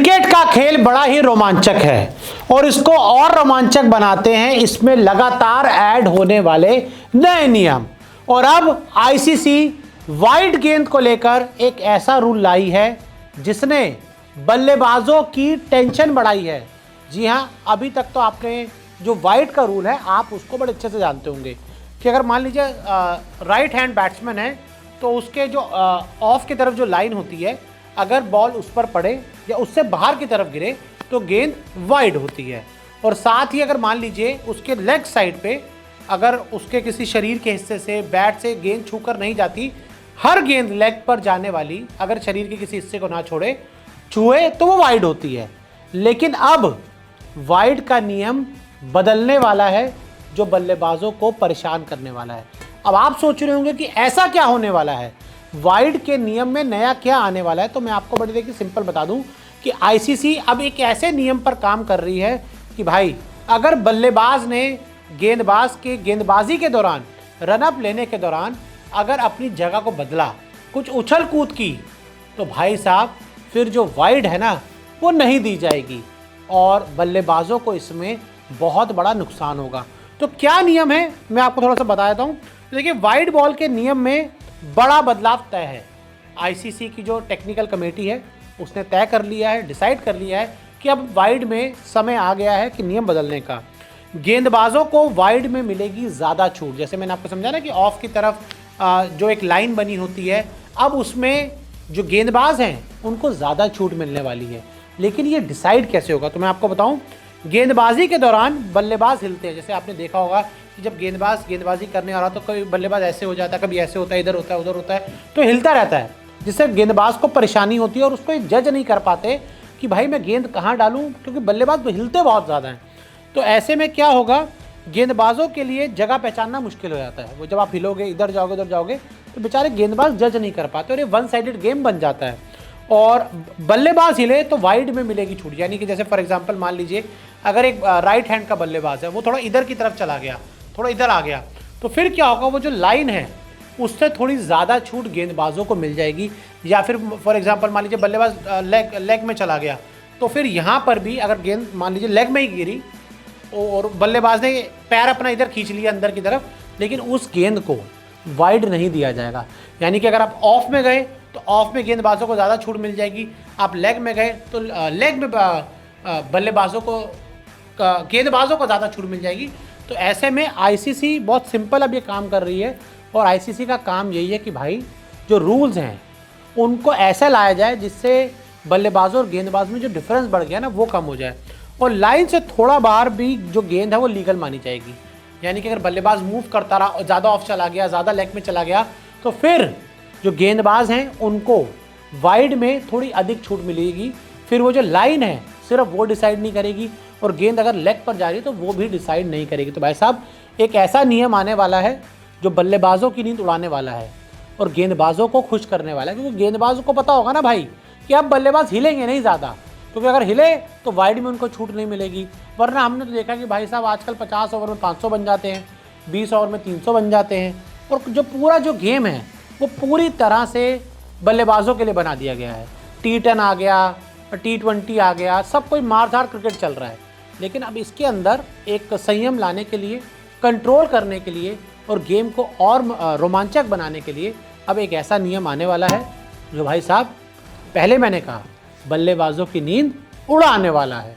Cricket का खेल बड़ा ही रोमांचक है और इसको और रोमांचक बनाते हैं इसमें लगातार ऐड होने वाले नए नियम। और अब आईसीसी वाइड गेंद को लेकर एक ऐसा रूल लाई है जिसने बल्लेबाजों की टेंशन बढ़ाई है। जी हां, अभी तक तो आपने जो वाइड का रूल है आप उसको बड़े अच्छे से जानते होंगे कि अगर मान लीजिए राइट हैंड बैट्समैन है तो उसके जो ऑफ की तरफ जो लाइन होती है, अगर बॉल उस पर पड़े या उससे बाहर की तरफ गिरे तो गेंद वाइड होती है। और साथ ही अगर मान लीजिए उसके लेग साइड पे अगर उसके किसी शरीर के हिस्से से बैट से गेंद छूकर नहीं जाती, हर गेंद लेग पर जाने वाली अगर शरीर के किसी हिस्से को ना छुए तो वो वाइड होती है। लेकिन अब वाइड का नियम बदलने वाला है जो बल्लेबाजों को परेशान करने वाला है। अब आप सोच रहे होंगे कि ऐसा क्या होने वाला है, वाइड के नियम में नया क्या आने वाला है। तो मैं आपको बड़ी देखिए सिंपल बता दूं कि आईसीसी अब एक ऐसे नियम पर काम कर रही है कि भाई अगर बल्लेबाज ने गेंदबाज के गेंदबाजी के दौरान रनअप लेने के दौरान अगर अपनी जगह को बदला, कुछ उछल कूद की, तो भाई साहब फिर जो वाइड है ना वो नहीं दी जाएगी और बल्लेबाजों को इसमें बहुत बड़ा नुकसान होगा। तो क्या नियम है मैं आपको थोड़ा सा बता देता हूँ। देखिए वाइड बॉल के नियम में बड़ा बदलाव तय है। आईसीसी की जो टेक्निकल कमेटी है उसने तय कर लिया है, डिसाइड कर लिया है कि अब वाइड में समय आ गया है कि नियम बदलने का। गेंदबाजों को वाइड में मिलेगी ज़्यादा छूट। जैसे मैंने आपको समझा ना कि ऑफ की तरफ जो एक लाइन बनी होती है, अब उसमें जो गेंदबाज हैं उनको ज़्यादा छूट मिलने वाली है। लेकिन ये डिसाइड कैसे होगा तो मैं आपको बताऊं, गेंदबाजी के दौरान बल्लेबाज हिलते हैं। जैसे आपने देखा होगा कि जब गेंदबाज गेंदबाजी करने आ रहा तो कभी बल्लेबाज ऐसे हो जाता है, कभी ऐसे होता है, इधर होता है, उधर होता है, तो हिलता रहता है जिससे गेंदबाज को परेशानी होती है और उसको जज नहीं कर पाते कि भाई मैं गेंद कहाँ डालूं, क्योंकि बल्लेबाज तो हिलते बहुत ज़्यादा हैं। तो ऐसे में क्या होगा, गेंदबाजों के लिए जगह पहचानना मुश्किल हो जाता है। वो जब आप हिलोगे, इधर जाओगे, उधर जाओगे, तो बेचारे गेंदबाज जज नहीं कर पाते और ये वन साइडेड गेम बन जाता है। और बल्लेबाज हिले तो वाइड में मिलेगी छूट। यानी कि जैसे फॉर एग्जांपल मान लीजिए अगर एक राइट हैंड का बल्लेबाज है, वो थोड़ा इधर की तरफ चला गया, थोड़ा इधर आ गया, तो फिर क्या होगा, वो जो लाइन है उससे थोड़ी ज़्यादा छूट गेंदबाजों को मिल जाएगी। या फिर फॉर एग्जांपल मान लीजिए बल्लेबाज लेग में चला गया, तो फिर यहाँ पर भी अगर गेंद मान लीजिए लेग में ही गिरी और बल्लेबाज ने पैर अपना इधर खींच लिया अंदर की तरफ, लेकिन उस गेंद को वाइड नहीं दिया जाएगा। यानी कि अगर आप ऑफ में गए तो ऑफ में गेंदबाजों को ज़्यादा छूट मिल जाएगी, आप लेग में गए तो लेग में बल्लेबाजों को गेंदबाजों को ज़्यादा छूट मिल जाएगी। तो ऐसे में आईसीसी बहुत सिंपल अब ये काम कर रही है और आईसीसी का काम यही है कि भाई जो रूल्स हैं उनको ऐसा लाया जाए जिससे बल्लेबाजों और गेंदबाज में जो डिफरेंस बढ़ गया ना वो कम हो जाए और लाइन से थोड़ा बाहर भी जो गेंद है वो लीगल मानी जाएगी। यानी कि अगर बल्लेबाज मूव करता रहा और ज़्यादा ऑफ चला गया, ज़्यादा लेग में चला गया, तो फिर जो गेंदबाज हैं उनको वाइड में थोड़ी अधिक छूट मिलेगी। फिर वो जो लाइन है सिर्फ वो डिसाइड नहीं करेगी और गेंद अगर लेग पर जा रही है तो वो भी डिसाइड नहीं करेगी। तो भाई साहब एक ऐसा नियम आने वाला है जो बल्लेबाजों की नींद उड़ाने वाला है और गेंदबाजों को खुश करने वाला है, क्योंकि गेंदबाजों को पता होगा ना भाई कि अब बल्लेबाज हिलेंगे नहीं ज़्यादा, क्योंकि अगर हिले तो वाइड में उनको छूट नहीं मिलेगी। वरना हमने तो देखा कि भाई साहब आजकल 50 ओवर में 500 बन जाते हैं, 20 ओवर में 300 बन जाते हैं और जो पूरा जो गेम है वो पूरी तरह से बल्लेबाजों के लिए बना दिया गया है। T10 आ गया, T20 आ गया, सब कोई मारधाड़ क्रिकेट चल रहा है। लेकिन अब इसके अंदर एक संयम लाने के लिए, कंट्रोल करने के लिए और गेम को और रोमांचक बनाने के लिए अब एक ऐसा नियम आने वाला है जो भाई साहब पहले मैंने कहा बल्लेबाजों की नींद उड़ाने वाला है।